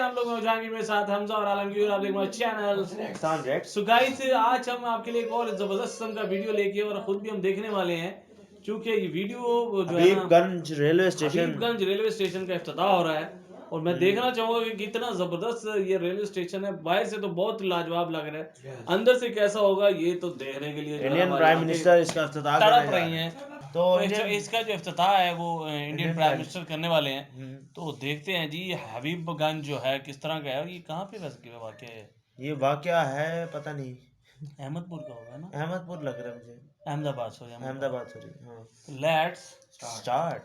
हम लोग जहांगीर मेरे साथ हमजा और आलमगीर, आप देख हमारे चैनल। सो गाइस, आज हम आपके लिए एक और जबरदस्त किस्म का वीडियो लेके और खुद भी हम देखने वाले हैं, क्योंकि ये वीडियो जो है ना Habibganj railway station Habibganj railway station का इफ्तिताह हो रहा है। और मैं देखना चाहूंगा कि कितना जबरदस्त ये रेलवे स्टेशन है। बाहर से तो बहुत लाजवाब लग रहा है, अंदर से कैसा होगा ये तो देखने के लिए इंडियन प्राइम मिनिस्टर इसका इफ्तिताह तड़प रही हैं। तो इसका जो इफ्तिताह है वो इंडियन प्राइम मिनिस्टर करने वाले हैं। तो देखते हैं जी, हबीबगंज जो है किस तरह का है, ये कहाँ पे वैसे वाक़या है? ये वाक़या है पता नहीं, अहमदपुर का होगा ना? अहमदपुर लग रहा है मुझे। अहमदाबाद, सॉरी अहमदाबाद सॉरी, हाँ। Let's start.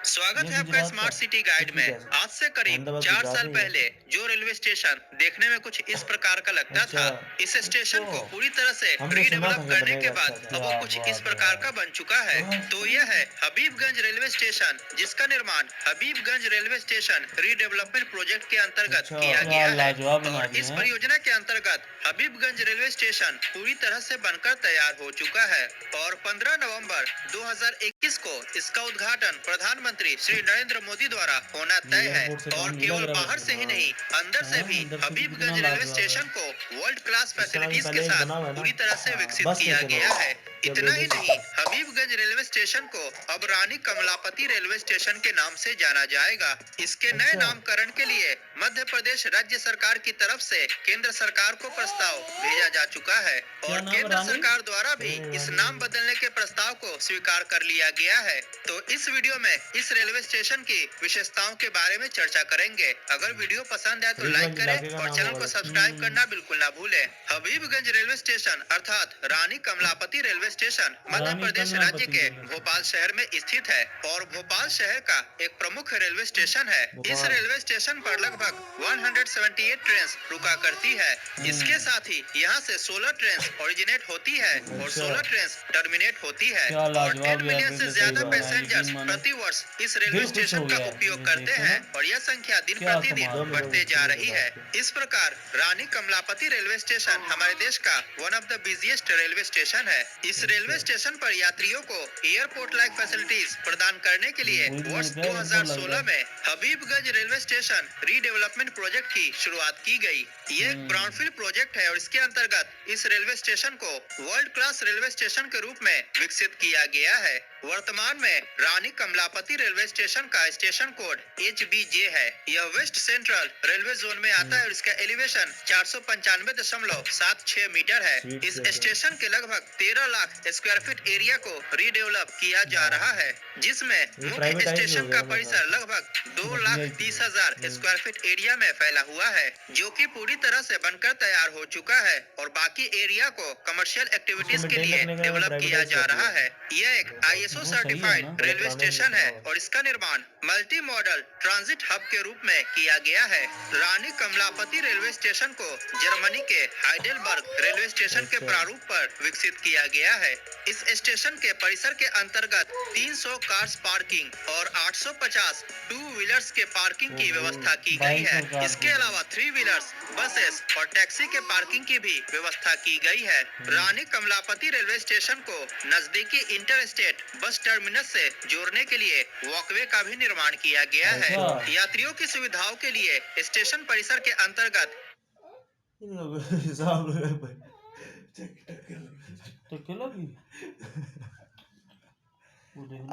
स्वागत है आपका स्मार्ट सिटी गाइड में। आज से करीब 4 साल पहले जो रेलवे स्टेशन देखने में कुछ इस प्रकार का लगता था, इस स्टेशन को पूरी तरह से रीडेवलप करने के बाद अब वो कुछ इस प्रकार का बन चुका है। तो यह है हबीबगंज रेलवे स्टेशन, जिसका निर्माण Habibganj railway station redevelopment project के अंतर्गत किया गया है। और इस परियोजना के अंतर्गत हबीबगंज रेलवे स्टेशन पूरी तरह से बनकर तैयार हो चुका है और 15 नवंबर 2021 को इसका उद्घाटन प्रधानमंत्री श्री नरेंद्र मोदी द्वारा होना तय है। और केवल बाहर से ही नहीं, अंदर से भी हबीबगंज रेलवे स्टेशन को वर्ल्ड क्लास फैसिलिटीज के साथ पूरी तरह से विकसित किया गया है। इतना ही नहीं, हबीबगंज रेलवे स्टेशन को अब रानी कमलापति रेलवे स्टेशन के नाम से जाना जाएगा। इसके नए नामकरण के लिए मध्य प्रदेश राज्य सरकार की तरफ से केंद्र सरकार को प्रस्ताव भेजा जा चुका है और केंद्र सरकार द्वारा भी इस नाम बदलने के प्रस्ताव को स्वीकार कर लिया गया है। तो इस वीडियो में इस रेलवे स्टेशन की विशेषताओं के बारे में चर्चा करेंगे। अगर वीडियो पसंद है तो लाइक करें और चैनल को सब्सक्राइब करना बिल्कुल ना भूलें। हबीबगंज रेलवे स्टेशन अर्थात रानी कमलापति रेलवे स्टेशन मध्य प्रदेश राज्य के भोपाल शहर में स्थित है और भोपाल शहर का एक प्रमुख रेलवे स्टेशन है। इस रेलवे स्टेशन पर लगभग 178 ट्रेन रुका करती है। इसके साथ ही यहाँ से 16 ट्रेन ओरिजिनेट होती है और 16 ट्रेन टर्मिनेट होती है और 10 मिलियन से ज्यादा पैसेंजर्स प्रति वर्ष इस रेलवे स्टेशन का उपयोग करते हैं और यह संख्या दिन प्रतिदिन बढ़ते जा रही है। इस प्रकार रानी कमलापति रेलवे स्टेशन हमारे देश का one of the busiest railway station है। इस रेलवे स्टेशन पर यात्रियों को एयरपोर्ट लाइक फैसिलिटीज प्रदान करने के लिए वर्ष 2016 में Habibganj railway station redevelopment project की शुरुआत की गई। ये एक ब्राउनफील्ड प्रोजेक्ट है और इसके अंतर्गत इस रेलवे स्टेशन को वर्ल्ड क्लास रेलवे स्टेशन के रूप में विकसित किया गया है। वर्तमान में रानी कमलापति रेलवे स्टेशन का स्टेशन कोड HBJ है। यह वेस्ट सेंट्रल रेलवे जोन में आता है और इसका एलिवेशन 495.76 मीटर है। इस स्टेशन के लगभग 13 लाख स्क्वायर फीट एरिया को रीडेवलप किया जा रहा है, जिसमें मुख्य स्टेशन का परिसर लगभग 2,30,000 स्क्वायर फीट एरिया में फैला हुआ है, जो कि पूरी तरह से बनकर तैयार हो चुका है और बाकी एरिया को कमर्शियल एक्टिविटीज के लिए डेवलप किया जा रहा है। यह एक ISO सर्टिफाइड रेलवे स्टेशन है और इसका निर्माण मल्टी मॉडल ट्रांजिट हब के रूप में किया गया है। रानी कमलापति रेलवे स्टेशन को जर्मनी के हाइडेलबर्ग रेलवे स्टेशन के प्रारूप पर विकसित किया गया है। इस स्टेशन के परिसर के अंतर्गत 300 कार्स पार्किंग और 850 टू व्हीलर्स के पार्किंग की व्यवस्था की गई है। इसके अलावा 3 व्हीलर्स, बसेस और टैक्सी के पार्किंग की भी व्यवस्था की गई है। रानी कमलापति रेलवे स्टेशन को नजदीकी इंटर स्टेट बस टर्मिनस से जोड़ने के लिए वॉकवे का भी निर्माण किया गया है। यात्रियों की सुविधाओं के लिए स्टेशन परिसर के अंतर्गत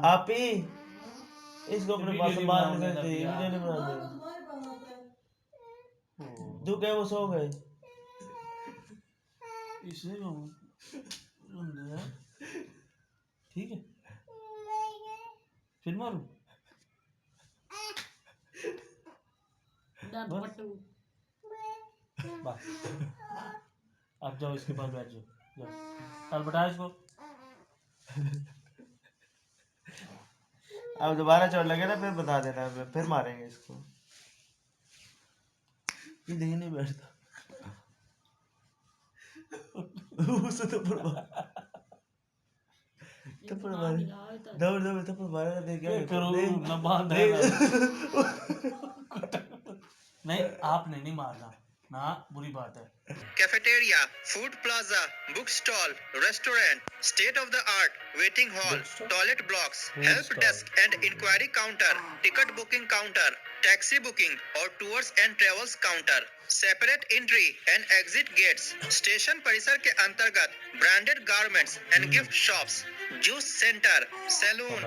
आप ही इसको अपने पास संभाल नहीं सकते, वीडियो नहीं बनाते। तू क्या वो सो गए? ठीक है, फिर मारूं? बस अब जाओ, इसके पास बैठ जाओ, कल बता इसको। अब दोबारा चोट लगे ना फिर बता देना, फिर मारेंगे इसको। ये देखिए नहीं बैठता। उसे तो थप्पड़ मारे, दौड़ दौड़ थप्पड़ मारेगा, देख क्या करो ना, बांध नहीं, आपने नहीं मारना ना, बुरी बात है। Cafeteria, food plaza, book stall, restaurant, state of the art waiting hall, toilet blocks, help desk and inquiry counter, ticket booking counter, taxi booking और tours and travels counter, separate entry and exit gates. Station परिसर के अंतर्गत branded garments and gift shops, juice centre, saloon,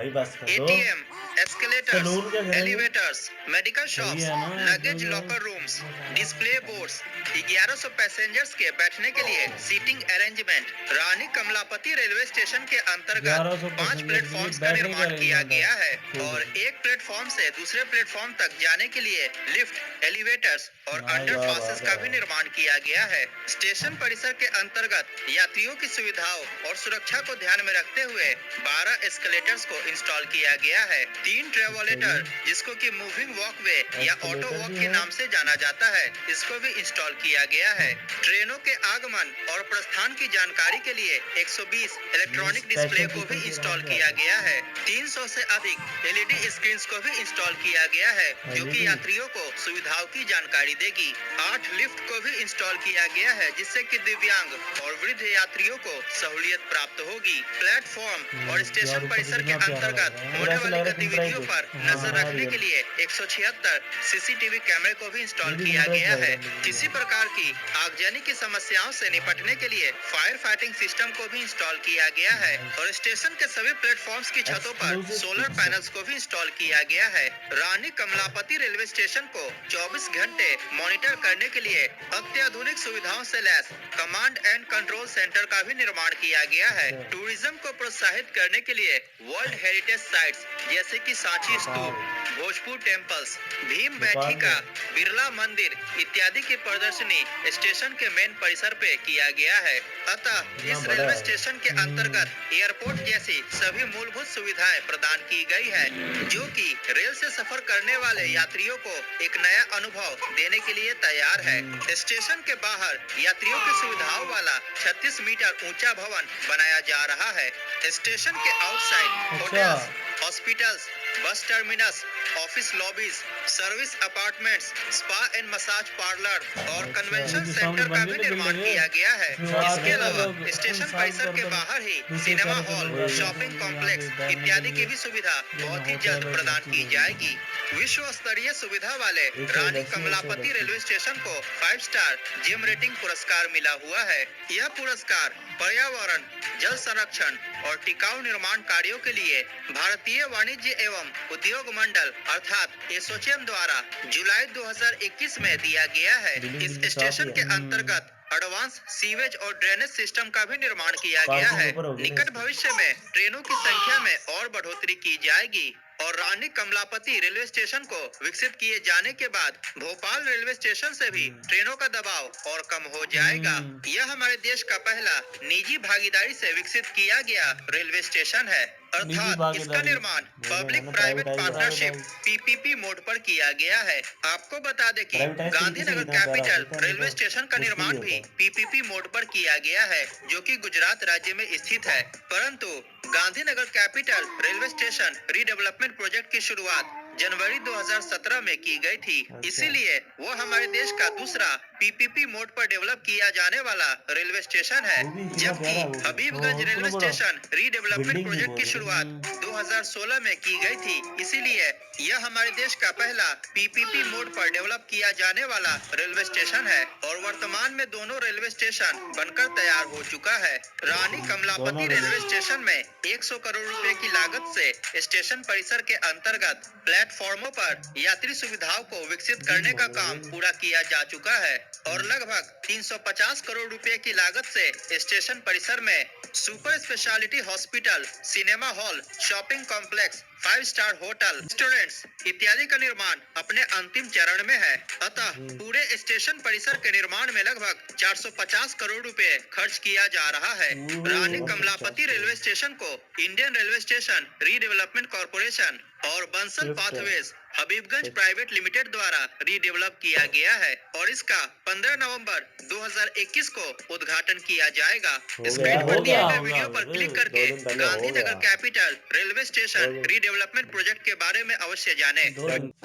ATM, escalators, elevators, medical shops, luggage locker rooms, display boards, 1100 passengers के बैठने के लिए seating arrangement. Rani Kamlapati railway station के अंतर्गत 5 platforms का निर्माण किया गया है और एक प्लेटफॉर्म से दूसरे प्लेटफॉर्म तक जाने के लिए लिफ्ट, एलिवेटर्स और अंडरपासेस का भी निर्माण किया गया है। स्टेशन परिसर के अंतर्गत यात्रियों की सुविधाओं और सुरक्षा को ध्यान में रखते हुए 12 एस्केलेटर्स को इंस्टॉल किया गया है। 3 ट्रेवलेटर, जिसको कि मूविंग वॉकवे या ऑटो वॉक के नाम से जाना जाता है, इसको भी इंस्टॉल किया गया है। ट्रेनों के आगमन और प्रस्थान की जानकारी के लिए 120 इलेक्ट्रॉनिक डिस्प्ले को भी इंस्टॉल किया गया है। 300 से अधिक एलईडी स्क्रीन को भी इंस्टॉल किया गया है, जो कि यात्रियों को सुविधाओं की जानकारी देगी। 8 लिफ्ट को भी इंस्टॉल किया गया है, जिससे कि दिव्यांग और वृद्ध यात्रियों को सहूलियत प्राप्त होगी। प्लेटफॉर्म और स्टेशन परिसर के अंतर्गत होने वाली गतिविधियों पर नजर रखने के लिए 176 सीसीटीवी कैमरे को भी इंस्टॉल किया गया है। किसी प्रकार की आगजनी की समस्याओं से निपटने के लिए फायर फाइटिंग सिस्टम को भी इंस्टॉल किया गया है और स्टेशन के सभी प्लेटफॉर्म्स की छतों पर सोलर पैनल्स को भी इंस्टॉल किया गया है। रानी कमलापति रेलवे स्टेशन को 24 घंटे मॉनिटर करने के लिए अत्याधुनिक सुविधाओं से lace command and control centre का भी निर्माण किया गया है। टूरिज्म को प्रोत्साहित करने के लिए वर्ल्ड हेरिटेज साइट्स जैसे कि सांची स्तूप, भोजपुर टेम्पल्स, भीम बैठिका, बिरला मंदिर इत्यादि की प्रदर्शनी स्टेशन के मेन परिसर पे किया गया है। अतः इस रेलवे स्टेशन के अंतर्गत एयरपोर्ट जैसी सभी मूलभूत सुविधाएं प्रदान की गई है, जो कि रेल से सफर करने वाले यात्रियों को एक नया अनुभव देने के लिए तैयार है। स्टेशन के बाहर यात्रियों की सुविधाओं वाला 36 मीटर ऊंचा भवन बनाया जा रहा है। स्टेशन के outside hotels, hospitals, bus terminus, office lobbies, service apartments, spa and massage parlour और कन्वेंशन सेंटर का भी निर्माण किया गया है। इसके अलावा स्टेशन परिसर के बाहर ही सिनेमा हॉल, शॉपिंग कॉम्प्लेक्स इत्यादि की भी सुविधा बहुत ही जल्द प्रदान की जाएगी। विश्व स्तरीय सुविधा वाले रानी कमलापति रेलवे स्टेशन को 5 स्टार जेम रेटिंग पुरस्कार मिला हुआ है। यह पुरस्कार पर्यावरण, जल संरक्षण और टिकाऊ निर्माण कार्यों के लिए भारतीय वाणिज्य एवं उद्योग मंडल अर्थात एसोचैम द्वारा जुलाई 2021 में दिया गया है। इस स्टेशन के अंतर्गत एडवांस सीवेज और ड्रेनेज सिस्टम का भी निर्माण किया गया है। निकट भविष्य में ट्रेनों की संख्या में और बढ़ोतरी की जाएगी और रानी कमलापति रेलवे स्टेशन को विकसित किए जाने के बाद भोपाल रेलवे स्टेशन से भी ट्रेनों का दबाव और कम हो जाएगा। यह हमारे देश का पहला निजी भागीदारी से विकसित किया गया रेलवे स्टेशन है, अर्थात इसका निर्माण public private partnership PPP mode पर किया गया है। आपको बता दें कि गांधीनगर कैपिटल रेलवे स्टेशन का निर्माण भी पीपीपी मोड पर किया गया है, जो कि गुजरात राज्य में स्थित है। परंतु Gandhinagar capital railway station redevelopment project की शुरुआत जनवरी 2017 में की गई थी, इसीलिए वो हमारे देश का दूसरा पीपीपी मोड पर डेवलप किया जाने वाला रेलवे स्टेशन है। जबकि Habibganj railway station redevelopment project की शुरुआत 2016 में की गई थी, इसीलिए यह हमारे देश का पहला पीपीपी मोड पर डेवलप किया जाने वाला रेलवे स्टेशन है और वर्तमान में दोनों रेलवे स्टेशन बनकर तैयार हो चुका है। रानी कमलापति रेलवे स्टेशन में 100 करोड़ रुपए की लागत से स्टेशन परिसर के अंतर्गत प्लेटफॉर्मों पर यात्री सुविधाओं को विकसित करने का काम पूरा किया जा चुका है और लगभग 350 करोड़ रुपए की लागत से स्टेशन परिसर में super speciality hospital, cinema hall, shopping complex, 5 star hotel, restaurants इत्यादि का निर्माण अपने अंतिम चरण में है। अतः पूरे स्टेशन परिसर के निर्माण में लगभग 450 करोड़ रुपए खर्च किया जा रहा है। रानी कमलापति रेलवे स्टेशन को Indian railway station redevelopment corporation और Bansal pathways Habibganj private limited द्वारा रीडेवलप किया गया है और इसका 15 नवंबर 2021 को उद्घाटन किया जाएगा। स्क्रीन पर दिए गए वीडियो पर क्लिक करके Gandhinagar capital railway station redevelopment project के बारे में अवश्य जानें।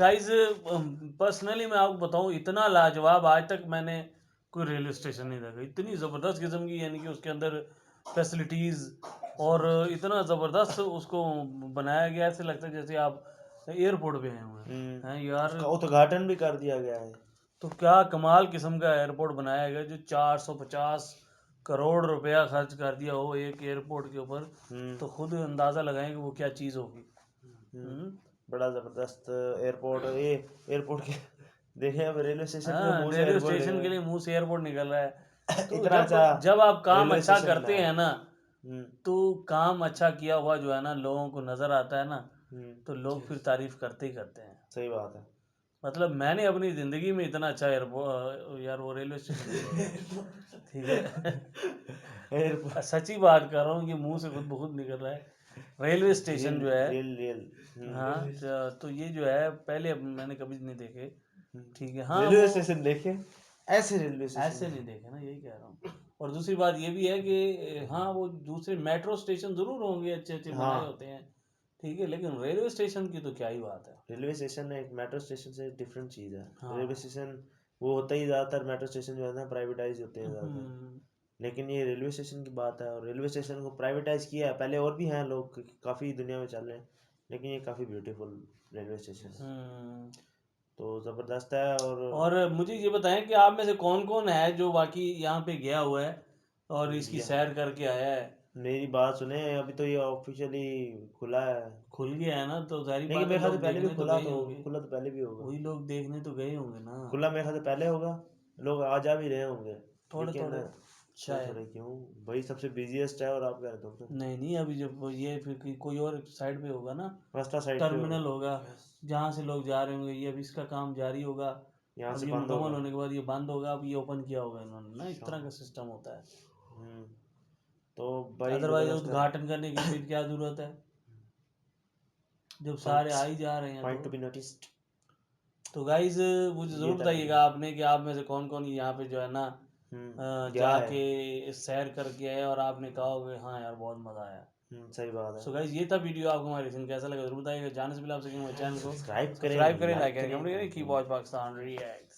गाइस पर्सनली मैं आपको बताऊं, इतना लाजवाब आज तक मैंने कोई रेलवे स्टेशन नहीं था, इतनी ज़बरदस्त किस्म की, यानी कि उसके अंदर फैसिलिटीज़ और इतना ज़बरदस्त उसको बनाया गया, ऐसे लगता है जैसे आप एयरपोर्ट पे आए हुए हैं यार। उसका उद्घाटन भी कर दिया गया है। तो क्या कमाल किस्म का एयरपोर्ट बनाया गया, जो 450 करोड़ रुपया खर्च कर दिया हो एक एयरपोर्ट के ऊपर, तो खुद अंदाज़ा लगाएं कि वो क्या चीज़ होगी। बड़ा ज़बरदस्त एयरपोर्ट, ये एयरपोर्ट के देखे अब रेलवे स्टेशन के हाँ, मुंह से रेलवे एयरपोर्ट स्टेशन के लिए मुंह से एयरपोर्ट निकल रहा है। तो इतना अच्छा जब आप काम रेलवे अच्छा स्टेशन करते बनाया। हैं ना, तो काम अच्छा किया हुआ जो है ना लोगों को नजर आता है ना, तो लोग फिर तारीफ करते ही करते हैं। सही बात है। मतलब मैंने अपनी जिंदगी में इतना अच्छा एयरपोर्ट यार वो रेलवे स्टेशन नहीं देखा। ठीक है, एयरपोर्ट सच्ची बात कर रहा हूँ कि मुंह से खुद बहुत निकल रहा है। रेलवे स्टेशन जो है, रेल हाँ, तो ये जो है पहले मैंने कभी नहीं देखे। ठीक है, हाँ, रेलवे वो स्टेशन देखे, ऐसे रेलवे स्टेशन ऐसे नहीं देखे ना, यही कह रहा हूँ। और दूसरी बात ये भी है कि हाँ, वो दूसरे मेट्रो स्टेशन जरूर होंगे, अच्छे अच्छे बनाए होते हैं, ठीक है, लेकिन रेलवे स्टेशन की तो क्या ही बात है। रेलवे स्टेशन एक मेट्रो स्टेशन से डिफरेंट चीज़ है। हाँ। रेलवे स्टेशन वो होता ही ज़्यादातर, मेट्रो स्टेशन जो है ना प्राइवेटाइज होते हैं ज़्यादातर, लेकिन ये रेलवे स्टेशन की बात है और रेलवे स्टेशन को प्राइवेटाइज किया है। पहले और भी हैं लोग, काफ़ी दुनिया में चल रहे हैं, लेकिन ये काफ़ी ब्यूटीफुल रेलवे स्टेशन है, तो ज़बरदस्त है। और मुझे ये बताएं कि आप में से कौन कौन है जो बाकी यहाँ पे गया हुआ है और इसकी सैर करके आया है। मेरी बात सुने, अभी तो ये ऑफिशियली खुला है, खुल गया है ना, तो सारी लेकिन बात मेरे ख्याल से लोग पहले भी देखने तो खुला, गए होंगे, खुला तो पहले भी होगा। वही लोग देखने तो गए होंगे ना, खुला मेरे ख्याल से पहले होगा, लोग आ जा भी रहे होंगे, थोड़े लेकिन थोड़े शायद। थोड़े क्यों भाई, सबसे बिजीएस्ट है और आप कह रहे हो तो नहीं नहीं, अभी जब ये फिर कोई और साइड पे होगा ना, रास्ता साइड पे टर्मिनल होगा जहाँ से लोग जा रहे होंगे, ये अभी इसका काम जारी होगा, यहाँ अब से ये बंद मुकम्मल होगा। होने के बाद ये बंद होगा, अब ये ओपन किया होगा इन्होंने ना, इस तरह का सिस्टम होता है। तो भाई अदरवाइज उद्घाटन करने की फिर क्या जरूरत है, जब सारे आ ही जा रहे हैं। Point to be noticed. तो गाइज मुझे जरूर बताइएगा आपने कि आप में से कौन कौन यहाँ पे जो है ना जाके सैर करके आए और आपने कहा होगा हाँ यार बहुत मजा आया। सही बात है। सो गाइज ये था वीडियो, आपको हमारा रिएक्शन कैसा लगा जरूर बताइएगा। जाने से पहले आप सकेंगे चैनल को सब्सक्राइब सब्सक्राइब करें, लाइक करें, करें, कमेंट करें, कीप वॉच पाकिस्तान रिएक्ट।